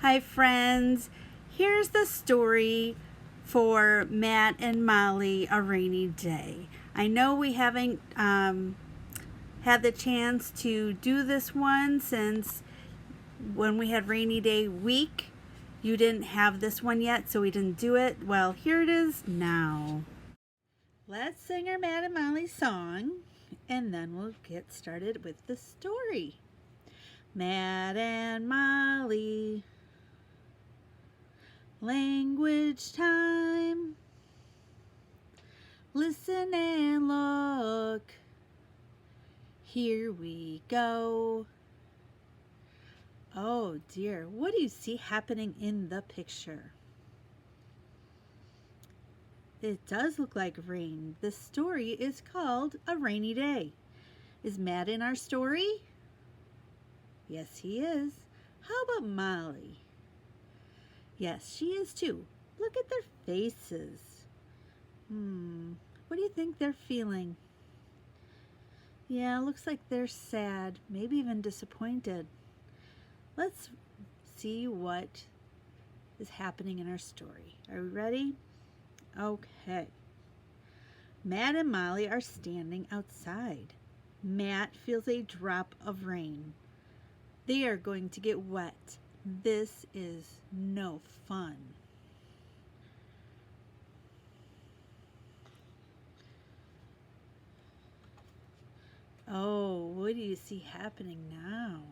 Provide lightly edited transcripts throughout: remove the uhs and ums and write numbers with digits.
Hi friends, here's the story for Matt and Molly, A Rainy Day. I know we haven't had the chance to do this one since when we had Rainy Day week. You didn't have this one yet, so we didn't do it. Well, here it is now. Let's sing our Matt and Molly song, and then we'll get started with the story. Matt and Molly, language time. Listen and look. Here we go. Oh dear, what do you see happening in the picture? It does look like rain. The story is called A Rainy Day. Is Matt in our story? Yes, he is. How about Molly? Yes, she is too. Look at their faces. What do you think they're feeling? Yeah, looks like they're sad, maybe even disappointed. Let's see what is happening in our story. Are we ready? Okay. Matt and Molly are standing outside. Matt feels a drop of rain. They are going to get wet. This is no fun. Oh, what do you see happening now?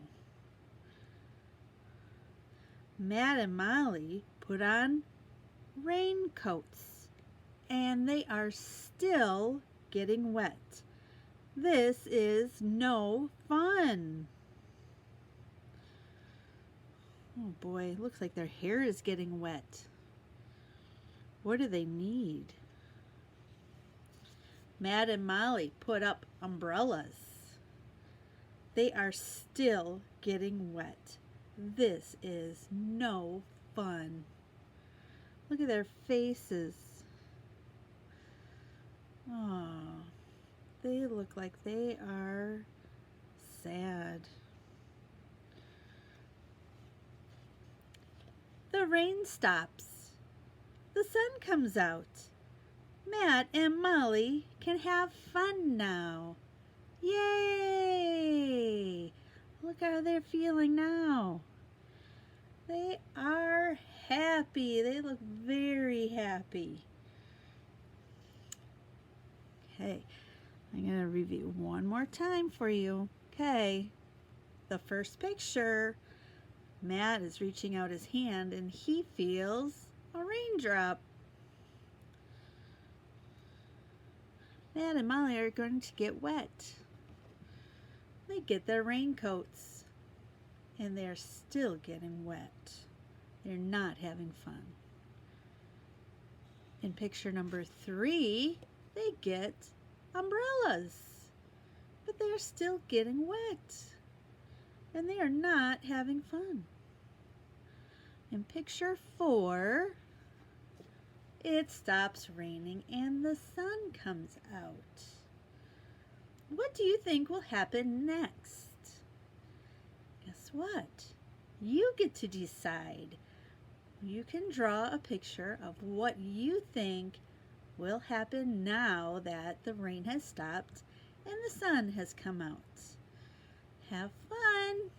Matt and Molly put on raincoats, and they are still getting wet. This is no fun. Oh boy, looks like their hair is getting wet. What do they need? Matt and Molly put up umbrellas. They are still getting wet. This is no fun. Look at their faces. Oh, they look like they are sad. The rain stops. The sun comes out. Matt and Molly can have fun now. Yay! Look how they're feeling now. They are happy. They look very happy. Okay, I'm going to review one more time for you. Okay, the first picture, Matt is reaching out his hand and he feels a raindrop. Matt and Molly are going to get wet. They get their raincoats and they're still getting wet. They're not having fun. In picture number 3, they get umbrellas, but they're still getting wet and they are not having fun. In picture 4, it stops raining and the sun comes out. What do you think will happen next? Guess what? You get to decide. You can draw a picture of what you think will happen now that the rain has stopped and the sun has come out. Have fun!